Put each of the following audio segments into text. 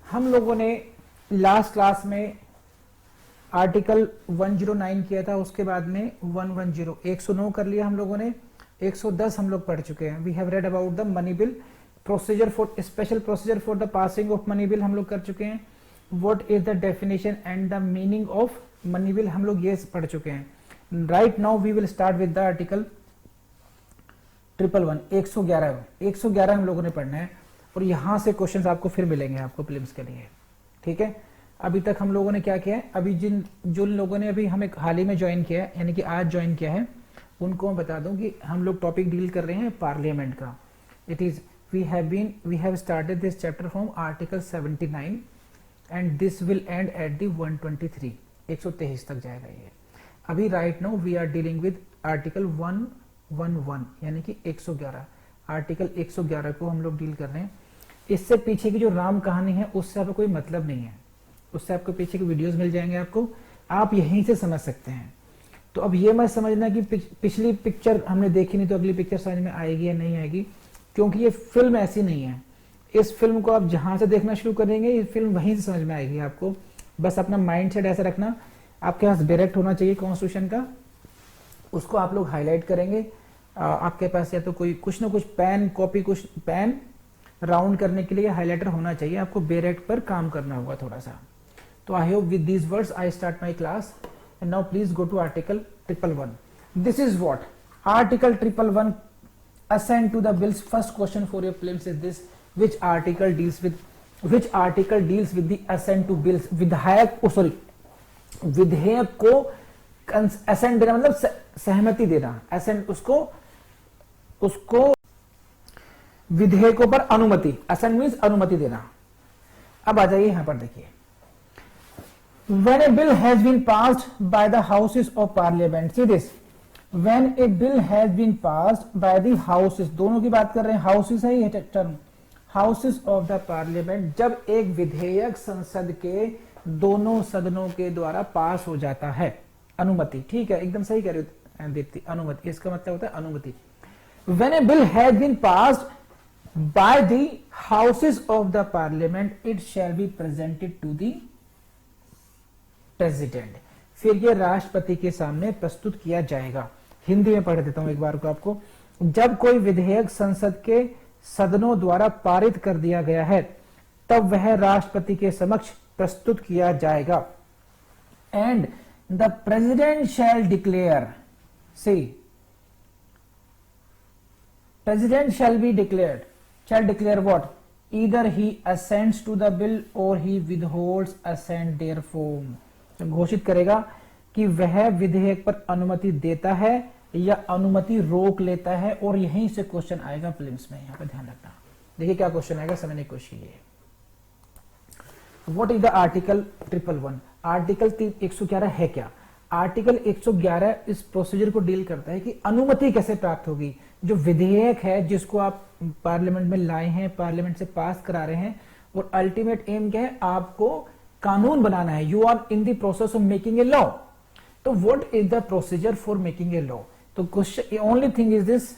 हम लोगों ने लास्ट क्लास में आर्टिकल 109 किया था, उसके बाद में 110 109 कर लिया हम लोगों ने, 110 हम लोग पढ़ चुके हैं। We have read about the money bill, procedure for special procedure for the passing of money bill हम लोग कर चुके हैं। What is the definition and the meaning of money bill हम लोग ये पढ़ चुके हैं। Right now we will start with the article 111 111 हम लोगों ने पढ़ना है और यहां से क्वेश्चंस आपको फिर मिलेंगे आपको प्रीलिम्स के लिए। ठीक है, अभी तक हम लोगों ने क्या किया है, अभी जिन लोगों ने अभी हमें हाल ही में ज्वाइन किया है, यानी कि आज ज्वाइन किया है, उनको मैं बता दूं कि हम लोग टॉपिक डील कर रहे हैं पार्लियामेंट का। It is we have started this chapter from article 79 and this will end at the 123 123 तक जाएगा ये। अभी right now we are dealing with article 111 यानी कि 111 आर्टिकल 111 को हम लोग डील कर रहे हैं। इससे पीछे की जो राम कहानी है उससे आपको कोई मतलब नहीं है, उससे आपको पीछे के वीडियोस मिल जाएंगे आपको, आप यहीं से समझ सकते हैं। तो अब ये मत समझना कि पिछली पिक्चर हमने देखी नहीं तो अगली पिक्चर समझ में आएगी या नहीं आएगी, क्योंकि ये फिल्म ऐसी नहीं है। इस फिल्म को आप जहां से देखना शुरू करेंगे ये फिल्म वहीं से समझ में आएगी आपको। बस अपना माइंड सेट ऐसा रखना, आपके पास डायरेक्ट होना चाहिए कॉन्स्टिट्यूशन का, उसको आप लोग हाईलाइट करेंगे। आपके पास या तो कोई कुछ ना कुछ पेन कॉपी, कुछ पेन राउंड करने के लिए हाइलाइटर होना चाहिए, आपको डायरेक्ट पर काम करना होगा थोड़ा सा। तो I hope with these words I start my class and now please go to article 111। This is what article 111 assent to the bills. First question for your prelims is this, which article deals with the assent to bills। विधेयक को ascent देना मतलब सहमति देना, ascent उसको विधेयकों पर अनुमति, असेंट मीन्स अनुमति देना। अब आ जाइए यहां पर देखिए, when a bill has been passed by the houses of parliament, see this, when a bill has been passed by the houses, दोनों की बात कर रहे हैं, हाउसेस है ये term, houses of the Parliament. जब एक विधेयक संसद के दोनों सदनों के द्वारा पास हो जाता है, अनुमति, ठीक है, एकदम सही कह रहे हो दीप्ति, अनुमति, इसका मतलब होता है अनुमति। When a bill has been passed by the houses of the parliament, it shall be presented to the president। फिर ये राष्ट्रपति के सामने प्रस्तुत किया जाएगा। हिंदी में पढ़ देता हूं एक बार को आपको। जब कोई विधेयक संसद के सदनों द्वारा पारित कर दिया गया है तब वह राष्ट्रपति के समक्ष प्रस्तुत किया जाएगा। And the president shall declare, see president shall declare what, either he assents to the bill और ही विदहोल्ड्स असेंट देयरफॉर। घोषित करेगा कि वह विधेयक पर अनुमति देता है या अनुमति रोक लेता है। और यहीं से क्वेश्चन आएगा प्रीलिम्स में, यहां पर ध्यान रखना। देखिए क्या क्वेश्चन आएगा, समझने की कोशिश कीजिए। What is the article 111? Article 111 है क्या? आर्टिकल 111 इस प्रोसीजर को डील करता है कि अनुमति कैसे प्राप्त होगी। जो विधेयक है जिसको आप पार्लियामेंट में लाए हैं, पार्लियामेंट से पास करा रहे हैं, और अल्टीमेट एम क्या है, आपको कानून बनाना है। You are in the process of making a law. तो what is the procedure for making a law? तो question only thing is this,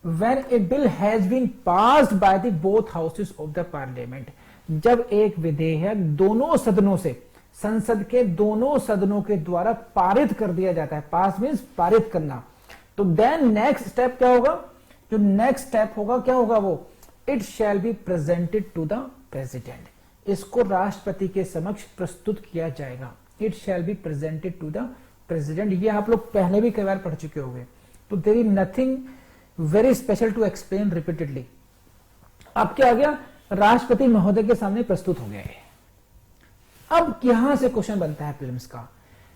when a bill has been passed by the both houses of the Parliament. जब एक विधेयक दोनों सदनों से, संसद के दोनों सदनों के द्वारा पारित कर दिया जाता है, पास मीन्स पारित करना, तो देन नेक्स्ट स्टेप क्या होगा? जो नेक्स्ट स्टेप होगा क्या होगा वो, it shall be presented to the president. इसको राष्ट्रपति के समक्ष प्रस्तुत किया जाएगा। It shall be presented to the president. ये आप लोग पहले भी कई बार पढ़ चुके होंगे, तो there is nothing very special to explain repeatedly. अब क्या आ गया, राष्ट्रपति महोदय के सामने प्रस्तुत हो गया है। अब यहां से क्वेश्चन बनता है प्रीलिम्स का,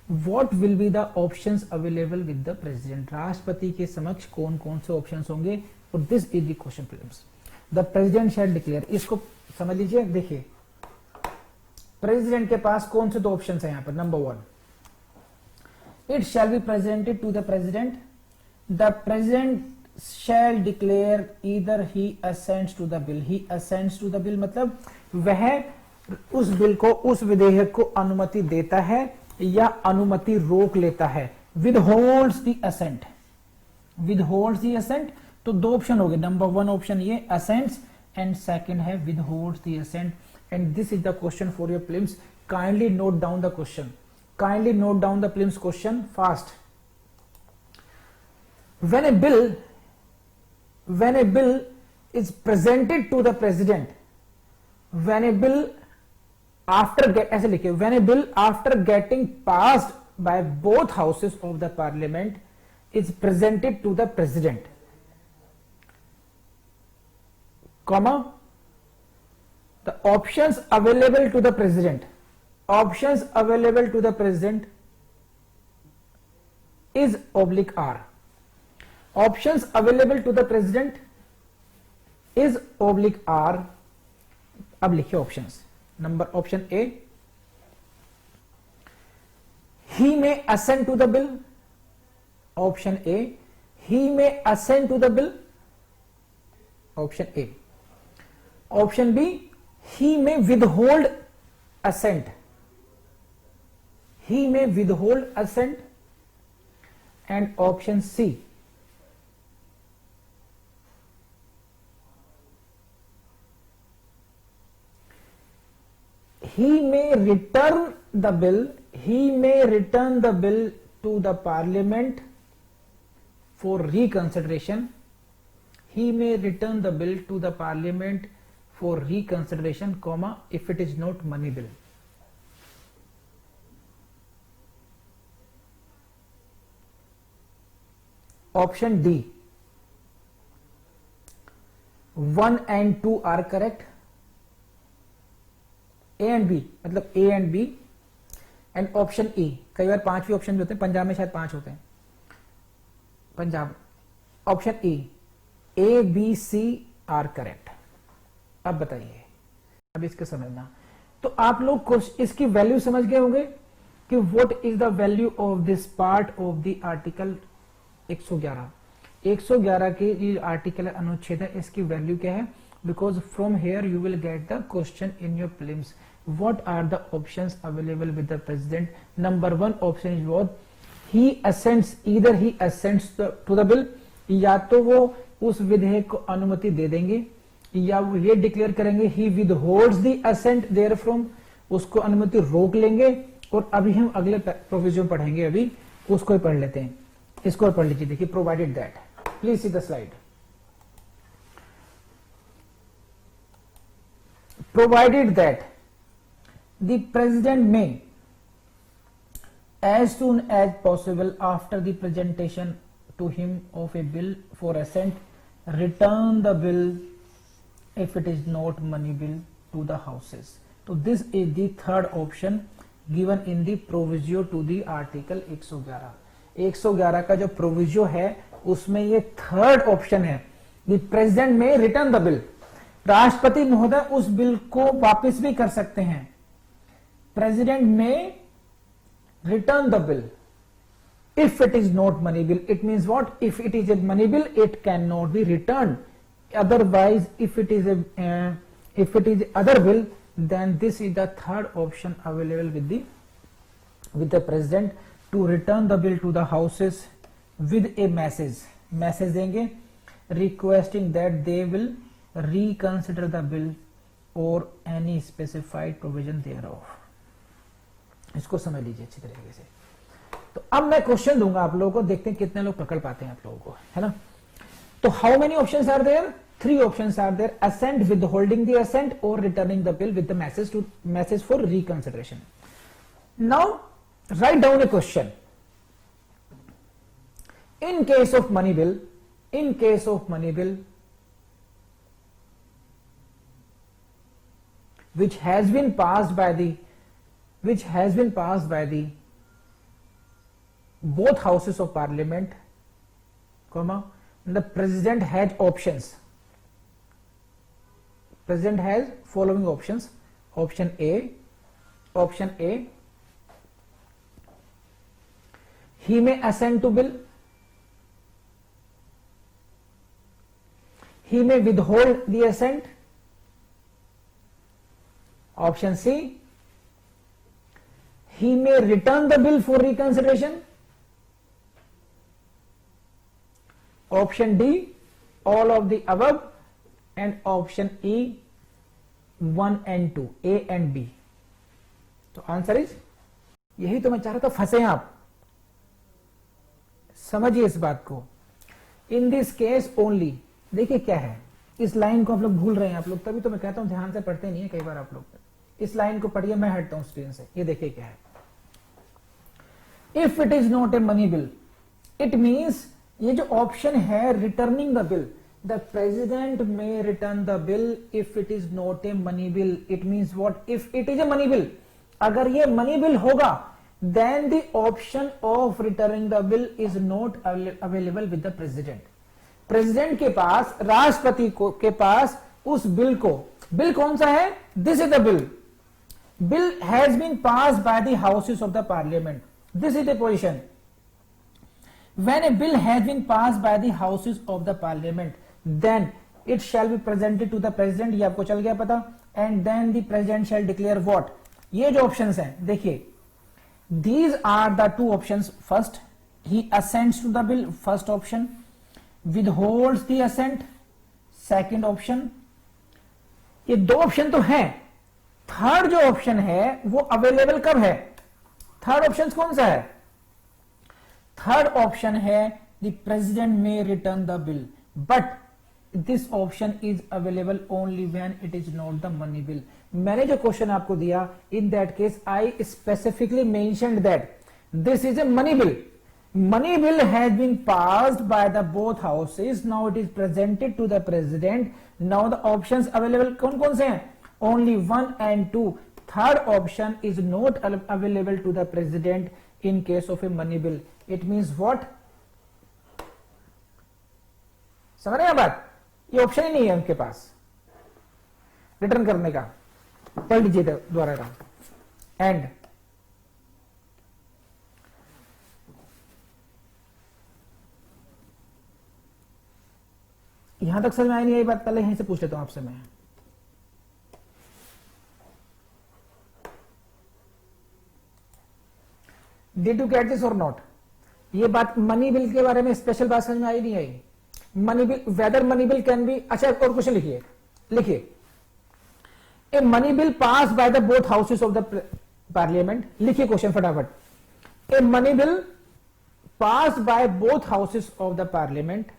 what will be the options available with the president. राष्ट्रपति के समक्ष कौन कौन से ऑप्शंस होंगे, और this is the question prelims. The president shall declare, इसको समझ लीजिए। देखिए प्रेसिडेंट के पास कौन से दो ऑप्शंस है यहां पर। Number 1, it shall be presented to the president. The president shall declare either he assents to the bill. He assents to the bill मतलब वह उस बिल को, उस विधेयक को अनुमति देता है या अनुमति रोक लेता है। विदहोल्ड्स द असेंट, विदहोल्ड्स द असेंट। तो दो ऑप्शन हो गए। नंबर 1 ऑप्शन ये असेंट्स एंड सेकंड है withholds the assent. And this is the question for your prelims. Kindly note down the question. Kindly note down the prelims question fast. When a bill is presented to the president, when a bill ऐसे लिखिए, when a bill after getting passed by both houses of the parliament is presented to the president, comma, the options available to the president is oblique R. Options available to the president is oblique R. अब लिखिए options. Number option A, he may assent to the bill. Option A, he may assent to the bill. Option A. Option B, he may withhold assent. He may withhold assent. And option C, he may return the bill to the parliament for reconsideration. He may return the bill to the parliament for reconsideration, comma, if it is not money bill. Option D, 1 and 2 are correct. A and B, मतलब A and B. And option E, कई बार 5 भी option भी होते हैं, पंजाब में शायद 5 होते हैं, Punjab. Option E, A B C are correct. अब बताइए, अब इसको समझना. तो आप लोग इसकी वैल्यू समझ गए होंगे कि what is the value of this part of the article 111 के ये आर्टिकल अनुच्छेद है, इसकी वैल्यू क्या है? Because from here you will get the question in your prelims. What are the options available with the president? Number 1 option is what? He assents, either he assents to the bill, या तो वो उस विधेयक को अनुमति दे देंगे, या वो ये डिक्लेयर करेंगे he withholds the assent therefrom, उसको अनुमति रोक लेंगे. और अभी हम अगले प्रोविजन पढ़ेंगे, अभी उसको ही पढ़ लेते हैं. इसको पढ़ लीजिए. देखिए, provided that, please see the slide. Provided that the president may, as soon as possible after the presentation to him of a bill for assent, return the bill if it is not money bill to the houses. So this is the third option given in the proviso to the article 111. 111 का जो proviso है उसमें ये third option है. The president may return the bill. राष्ट्रपति महोदय उस bill को वापस भी कर सकते हैं. President may return the bill if it is not money bill. It means what? If it is a money bill it can not be return. Otherwise if it is other bill, then this is the third option available with the president to return the bill to the houses with a message देंगे requesting that they will reconsider the bill or any specified provision thereof. इसको समझ लीजिए अच्छी तरीके से. तो अब मैं क्वेश्चन दूंगा आप लोगों को, देखते हैं कितने लोग पकड़ पाते हैं आप लोगों को, है ना. तो how many options are there? 3 options are there. assent, withholding the assent, or returning the bill with the message for reconsideration. Now write down a question. In case of money bill which has been passed by the both houses of parliament, comma, the president has options. President has following options. Option A, he may assent to bill, he may withhold the assent. Option C, he may return the bill for reconsideration. Option D, all of the above. And option E 1 and 2, A and B. तो answer is, यही तो मैं चाह रहा था, फंसे आप, समझिए इस बात को। इन दिस केस ओनली, देखिए क्या है, इस लाइन को आप लोग भूल रहे हैं, आप लोग, तभी तो मैं कहता हूं ध्यान से पढ़ते नहीं है कई बार आप लोग। इस लाइन को पढ़िए, मैं हटता हूं स्क्रीन से। ये देखिए क्या है, if it is not a money bill, it means ये जो ऑप्शन है returning the bill, the president may return the bill if it is not a money bill. It means what, if it is a money bill, अगर ये money bill होगा, then the option of returning the bill is not available with the president. President के पास, राष्ट्रपति को के पास उस bill को, बिल कौन सा है, this is the bill, bill has been passed by the houses of the parliament, this is the position. When a bill has been passed by the houses of the parliament, then it shall be presented to the president, ये आपको चल गया पता, and then the president shall declare what। ये जो options हैं, देखिए, these are the two options। First, he assents to the bill, first option, withholds the assent, second option। ये दो ऑप्शन तो हैं, थर्ड जो ऑप्शन है वो अवेलेबल कब है, थर्ड ऑप्शन कौन सा है, थर्ड ऑप्शन है the president may return the bill, but this option is available only when it is not the money bill. मैंने जो क्वेश्चन आपको दिया, in that case I specifically mentioned that this is a money bill, money bill has been passed by the both houses, now it is presented to the president, now the options available कौन कौन से हैं, only 1 and 2, third option is not available to the president in case of a money bill। it means what, समझ रहे हैं बात, ये option ही नहीं है उनके पास रिटर्न करने का। पढ़ लीजिए दोबारा, एंड यहां तक समझ में आई नहीं आई बात, पहले यहीं से पूछ लेता हूं आपसे मैं। Did you get this or not? ये बात मनी बिल के बारे में स्पेशल बात समझ में आई नहीं आई, money bill, whether money bill can be, अच्छा और क्वेश्चन लिखिए, लिखिए, a money bill pass by the both houses of the Parliament, लिखिए क्वेश्चन फटाफट, a money bill pass by both houses of the Parliament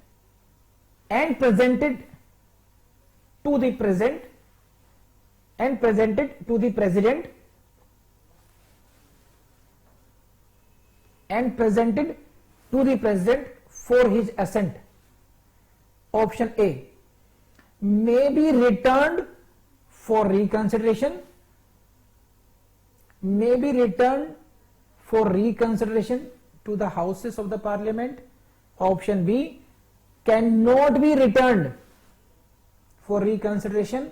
and presented to the present and presented to the president and presented to the president for his assent। option A may be returned for reconsideration, may be returned for reconsideration to the houses of the parliament। option B cannot be returned for reconsideration।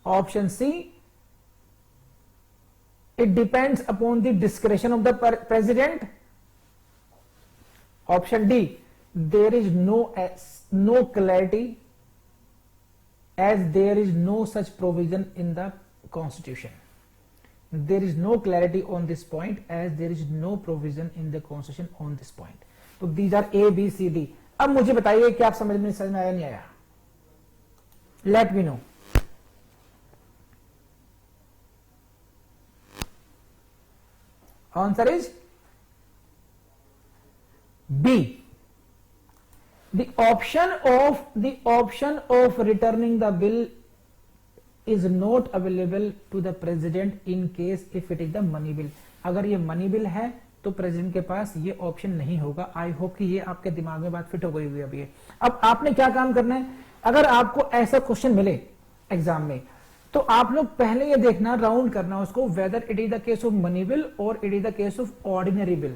option C it depends upon the discretion of the president। option D there is no clarity as there is no such provision in the constitution। there is no clarity on this point as there is no provision in the constitution on this point। तो these are A B C D। अब मुझे बताइए कि आप समझ में आया नहीं आया, let me know। Answer is B। The option of returning the bill is not available to the president in case if it is the money bill। अगर ये मनी बिल है तो प्रेसिडेंट के पास ये ऑप्शन नहीं होगा। आई होप कि ये आपके दिमाग में बात फिट हो गई हुई अभी है। अब आपने क्या काम करना है, अगर आपको ऐसा क्वेश्चन मिले एग्जाम में तो आप लोग पहले ये देखना, राउंड करना उसको, whether it is the case of money bill और it is the case of ordinary bill.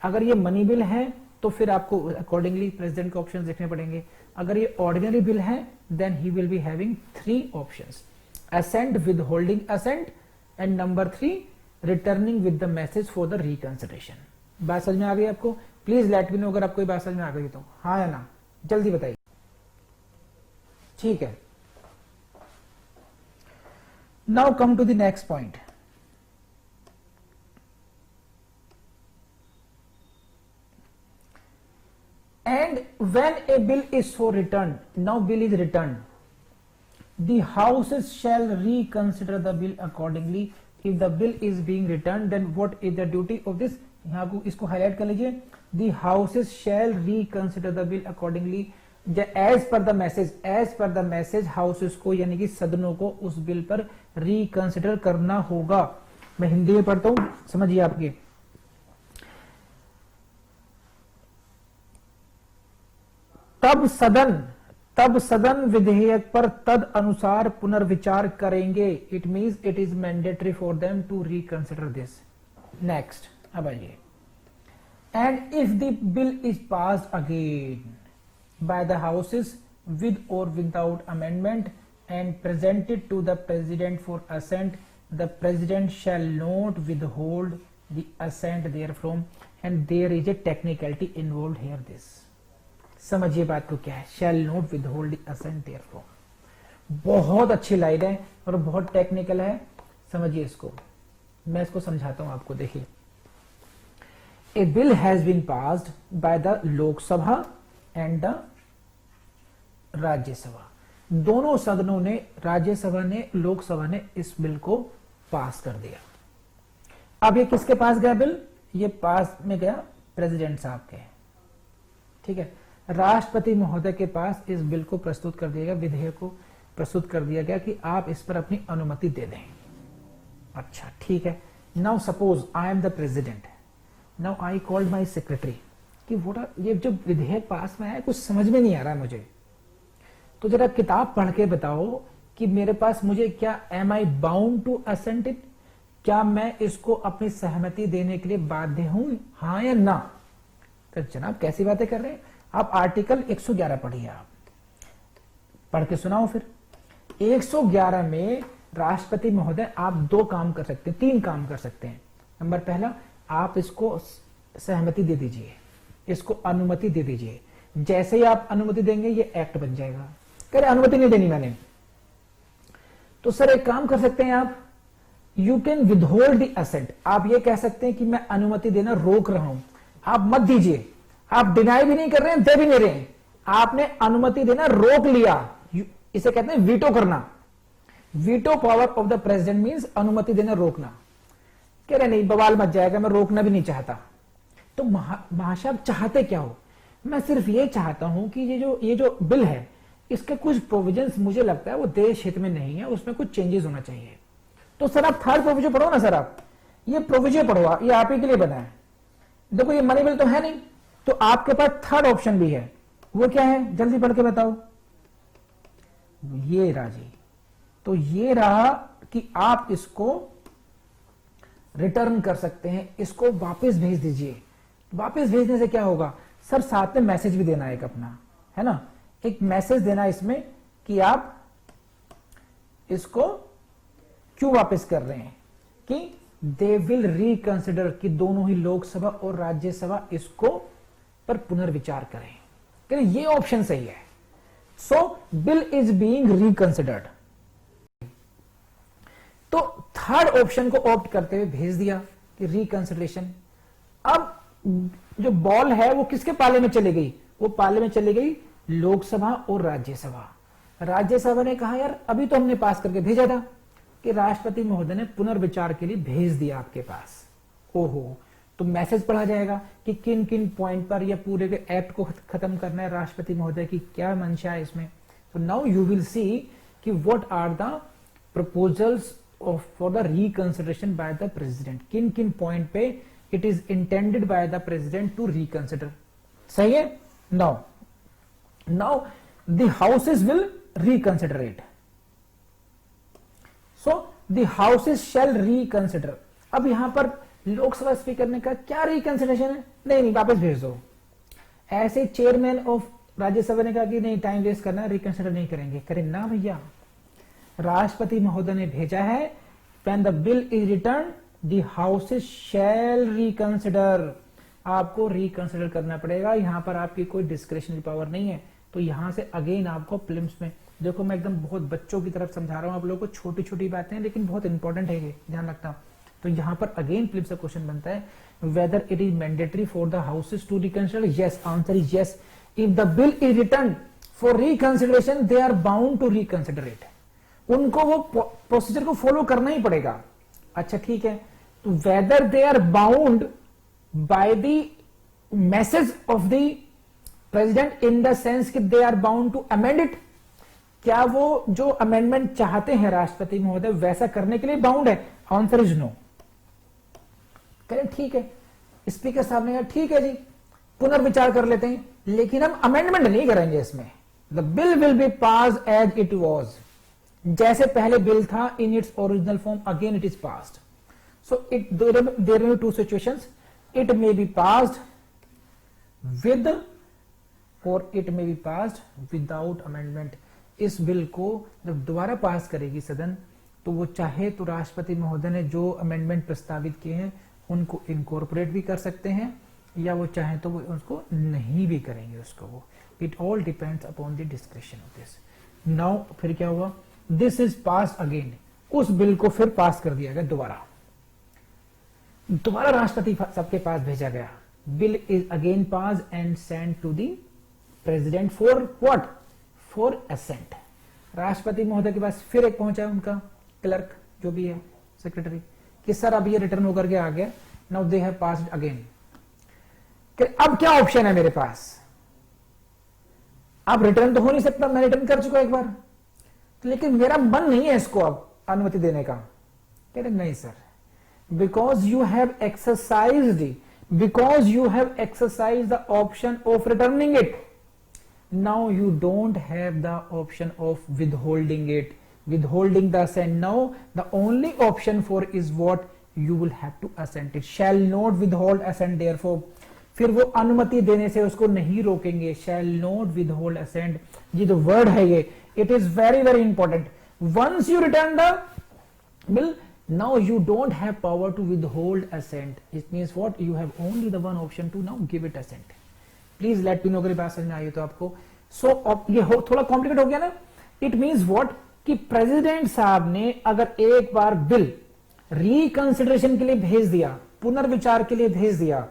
अगर ये मनी बिल है तो फिर आपको अकॉर्डिंगली प्रेसिडेंट के ऑप्शंस देखने पड़ेंगे। अगर ये ऑर्डिनरी बिल है then he will be having 3 options, assent, with holding assent, and number 3 returning with the message for the reconsideration. बात समझ में आ गई आपको? प्लीज लेट मी नो अगर आपको बात समझ में आ गई तो, हाँ या ना, जल्दी बताइए। ठीक है, now come to the next point. And when a bill is so returned, now bill is returned, The houses shall reconsider the bill accordingly. If the bill is being returned, then what is the duty of this? यहाँ को इसको highlight कर लीजिए. The houses shall reconsider the bill accordingly. As per the message, houses को यानी कि सदनों को उस बिल पर रिकंसिडर करना होगा. मैं हिंदी में पढ़ता हूं, समझिए आपके. तब सदन विधेयक पर तद अनुसार पुनर्विचार करेंगे. It means it is mandatory for them to reconsider this. Next, अब आइए. And if the bill is passed again by the houses with or without amendment and presented to the president for assent, the president shall not withhold the assent therefrom, and there is a technicality involved here. This समझिए बात को क्या है. shall not withhold the assent therefrom. बहुत अच्छी line है और बहुत टेक्निकल है. समझिए इसको, मैं इसको समझाता हूं आपको. देखिए, a bill has been passed by the Lok Sabha and the Rajya Sabha. दोनों सदनों ने, राज्यसभा ने, लोकसभा ने इस बिल को पास कर दिया. अब ये किसके पास गया बिल? ये पास में गया प्रेसिडेंट साहब के. ठीक है, राष्ट्रपति महोदय के पास इस बिल को प्रस्तुत कर दिया गया, विधेयक को प्रस्तुत कर दिया गया कि आप इस पर अपनी अनुमति दे दें. अच्छा, ठीक है. Now suppose I am the president. Now I called my secretary कि ये जो विधेयक पास में है कुछ समझ में नहीं आ रहा है मुझे, तो जरा किताब पढ़ के बताओ कि मेरे पास, मुझे क्या, am I bound to assent it, क्या मैं इसको अपनी सहमति देने के लिए बाध्य हूं, हाँ या ना? तो जनाब कैसी बातें कर रहे हैं आप. आर्टिकल 111 पढ़िए, आप पढ़ के सुनाओ फिर. 111 में राष्ट्रपति महोदय आप 2 काम कर सकते हैं, 3 काम कर सकते हैं. नंबर पहला, आप इसको सहमति दे दीजिए, इसको अनुमति दे दीजिए. जैसे ही आप अनुमति देंगे ये एक्ट बन जाएगा. कह रहे अनुमति नहीं देनी मैंने, तो सर एक काम कर सकते हैं आप, you can withhold the assent. आप ये कह सकते हैं कि मैं अनुमति देना रोक रहा हूं, आप मत दीजिए. आप डिनाई भी नहीं कर रहे हैं, दे भी नहीं रहे हैं, आपने अनुमति देना रोक लिया. इसे कहते हैं वीटो करना. Veto power of the president means अनुमति देना रोकना. कह रहे नहीं, बवाल मच जाएगा, मैं रोकना भी नहीं चाहता. तो महाशय चाहते क्या हो? मैं सिर्फ ये चाहता हूं कि ये जो बिल है इसके कुछ प्रोविजंस मुझे लगता है वो देश हित में नहीं है, उसमें कुछ चेंजेस होना चाहिए. तो सर आप थर्ड प्रोविजन पढ़ो ना. सर आप ये प्रोविजन पढ़ो, ये आप ही के लिए बना है. देखो ये मनी बिल तो है नहीं, तो आपके पास थर्ड ऑप्शन भी है. वो क्या है, जल्दी पढ़ के बताओ. ये राजी, तो ये रहा कि आप इसको रिटर्न कर सकते हैं, इसको वापस भेज दीजिए. वापस भेजने से क्या होगा सर, साथ में मैसेज भी देना है एक अपना, है ना, एक मैसेज देना इसमें कि आप इसको क्यों वापस कर रहे हैं, कि दे विल रिकंसिडर, कि दोनों ही लोकसभा और राज्यसभा इसको पर पुनर्विचार करें. कि ये ऑप्शन सही है. सो बिल इज बीइंग रिकंसिडर्ड. तो थर्ड ऑप्शन को ऑप्ट करते हुए भेज दिया कि रिकंसिडरेशन. अब जो बॉल है वो किसके पाले में चली गई? वो पाले में चली गई लोकसभा और राज्यसभा. राज्यसभा ने कहा यार अभी तो हमने पास करके भेजा था, कि राष्ट्रपति महोदय ने पुनर्विचार के लिए भेज दिया आपके पास. ओहो, तो मैसेज पढ़ा जाएगा कि किन किन पॉइंट पर या पूरे के एक्ट को खत्म करना है, राष्ट्रपति महोदय की क्या मंशा है इसमें. तो नाउ यू विल सी कि what are the proposals for the reconsideration by the president. किन किन पॉइंट पे it is intended by the president to reconsider. सही है. Now the houses will reconsider it. So the houses shall reconsider. अब यहां पर Lok Sabha speaker ने कहा क्या रिकंसिडरेशन है, नहीं वापस भेज दो. ऐसे चेयरमैन ऑफ राज्यसभा ने कहा कि नहीं टाइम वेस्ट करना, रिकंसिडर नहीं करेंगे. करें ना भैया, राष्ट्रपति महोदय ने भेजा है, when the bill is return the houses shall reconsider. आपको रिकंसिडर करना पड़ेगा. यहां पर आपकी कोई डिस्क्रिशनरी पावर नहीं है. तो यहां से अगेन आपको प्रीलिम्स में, देखो मैं एकदम बहुत बच्चों की तरफ समझा रहा हूं आप लोगों को, छोटी छोटी बातें हैं लेकिन बहुत इंपॉर्टेंट है, ये ध्यान रखना. तो यहां पर अगेन प्रीलिम्स का क्वेश्चन बनता है, whether it is mandatory for the houses to reconsider. Yes, answer is yes. If the bill is return for reconsideration they are bound to reconsider it. उनको वो प्रोसीजर को फॉलो करना ही पड़ेगा। अच्छा ठीक है, तो whether they are bound by the message of the president in the sense कि they are bound to amend it, क्या वो जो अमेंडमेंट चाहते हैं राष्ट्रपति महोदय वैसा करने के लिए बाउंड है? Answer is no. करें ठीक है, स्पीकर साहब ने कहा ठीक है जी पुनर्विचार कर लेते हैं, लेकिन हम अमेंडमेंट नहीं करेंगे इसमें। The bill will be pass as it was, जैसे पहले बिल था in its original form again it is passed. So it there are two situations, it may be passed with और it may be passed without amendment. इस bill को जब दोबारा पास करेगी सदन तो वो चाहे तो राष्ट्रपति महोदय ने जो अमेंडमेंट प्रस्तावित किए हैं उनको इनकॉर्पोरेट भी कर सकते हैं, या वो चाहे तो वो उसको नहीं भी करेंगे उसको। वो it all depends upon the description of this. Now फिर क्या हुआ, दिस इज पास अगेन, उस बिल को फिर पास कर दिया गया दोबारा राष्ट्रपति सबके पास भेजा गया। Bill is again pass and send to the president for what, for assent. राष्ट्रपति महोदय के पास फिर एक पहुंचा है उनका क्लर्क जो भी है सेक्रेटरी कि सर अब ये रिटर्न होकर के आ गया, now they have passed again. अब क्या ऑप्शन है मेरे पास, अब रिटर्न तो हो नहीं सकता, मैं रिटर्न कर चुका एक बार, लेकिन मेरा मन नहीं है इसको अब अनुमति देने का। कह रहे नहीं sir, because you have exercised the option of returning it, now you don't have the option of withholding it, withholding the assent. Now the only option for is what you will have to assent it, shall not withhold assent, therefore फिर वो अनुमति देने से उसको नहीं रोकेंगे, shall not withhold assent। ये जो वर्ड है ये, it is very very important। once you return the bill, now you don't have power to withhold assent, it means what, you have only the one option to now give it assent। Please let me know अगर बात समझ में आई तो आपको। सो ये थोड़ा complicate हो गया ना। इट मींस व्हाट कि प्रेसिडेंट साहब ने अगर एक बार बिल रिकंसिडरेशन के लिए भेज दिया, पुनर्विचार के लिए भेज दिया,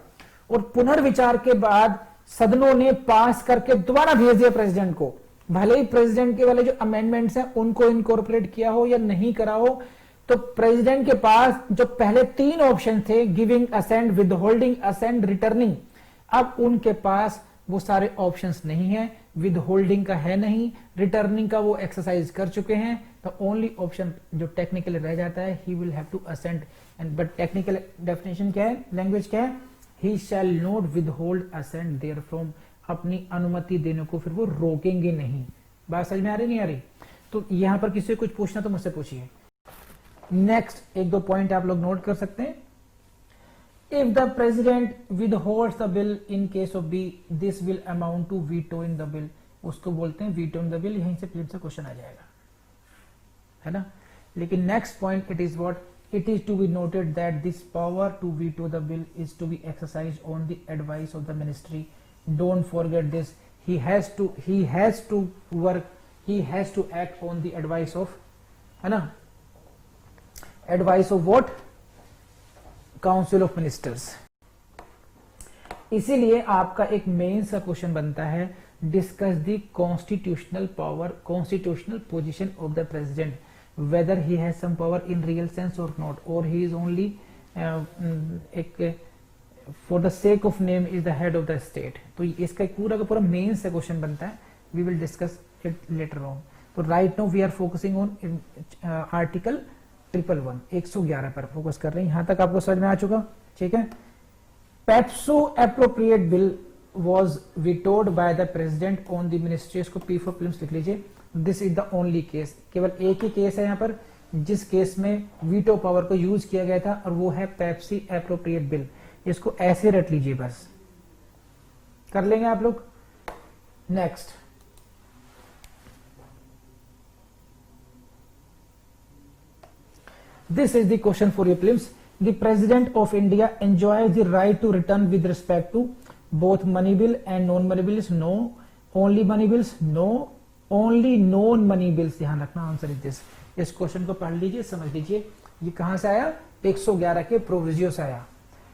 और पुनर्विचार के बाद सदनों ने पास करके दोबारा भेज दिया प्रेसिडेंट को, भले ही प्रेसिडेंट के वाले जो अमेंडमेंट्स हैं उनको इनकॉर्पोरेट किया हो या नहीं करा हो, तो प्रेसिडेंट के पास जो पहले 3 ऑप्शन थे, giving assent, withholding assent, returning, अब उनके पास वो सारे ऑप्शंस नहीं है। विद होल्डिंग का है नहीं, रिटर्निंग का वो एक्सरसाइज कर चुके हैं, तो ओनली ऑप्शन जो टेक्निकली रह जाता है, he will have to assent. And but technical definition क्या है, लैंग्वेज क्या है, he shall not withhold assent therefrom, अपनी अनुमति देने को फिर वो रोकेंगे नहीं। बात समझ में आ रही नहीं आ रही? तो यहां पर किसी को कुछ पूछना तो मुझसे पूछिए। नेक्स्ट 1-2 पॉइंट आप लोग नोट कर सकते हैं। If the president withholds the bill in case of B, this will amount to vetoing the bill, उसको बोलते हैं vetoing the bill। यहीं से फिर से क्वेश्चन आ जाएगा, है ना। लेकिन next point, it is what, it is to be noted that this power to veto the bill is to be exercised on the advice of the ministry. Don't forget this, he has to work, he has to act on the advice of, है ना, advice of what, council of ministers. इसीलिए आपका एक mains का question बनता है, discuss the constitutional power, constitutional position of the president, whether he has some power in real sense और not, और ही इज ओनली एक for the sake of name is the head of the state. तो इसका पूरा का पूरा mains का question बनता है, we will discuss it later on. तो right now we are focusing on article 111 पर फोकस कर रहे हैं। यहां तक आपको समझ में आ चुका, ठीक है। PEPSU appropriate bill was vetoed by the president on the ministry, इसको पी फॉर फिल्म्स लिख लीजिए। This is the only case, केवल एक ही केस है यहां पर जिस केस में वीटो पावर को यूज किया गया था, और वो है पेप्सी एप्रोप्रिएट बिल। इसको ऐसे रट लीजिए, बस कर लेंगे आप लोग। Next, this is the question for your prelims. The president of India enjoys the right to return with respect to both money bill and non money bills, no, only money bills, no, only non money bills। ध्यान रखना, answer is this. इस question को पढ़ लीजिए, समझ लीजिए। ये कहां से आया, 111 के प्रोविजियो से आया,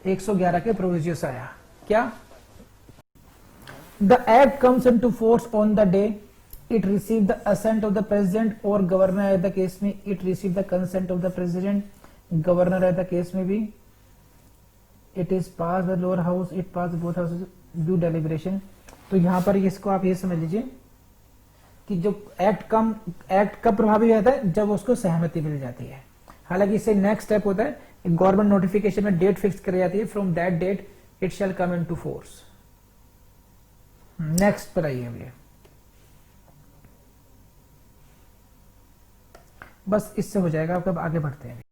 111 के प्रोविजियो से आया। क्या, the act comes into force on the day it receive the assent of the president और गवर्नर है द केस में it receive the consent of the president, governor है द केस में भी it is pass the lower house, it pass both houses due deliberation. तो यहां पर इसको आप ये समझ लीजिए कि जो एक्ट कब प्रभावी रहता है, जब उसको सहमति मिल जाती है। हालांकि इससे नेक्स्ट स्टेप होता है गवर्नमेंट नोटिफिकेशन में डेट फिक्स करी जाती है, from that date it shall come in to force. Next पर आइए भैया, बस इससे हो जाएगा आपका, आगे बढ़ते हैं।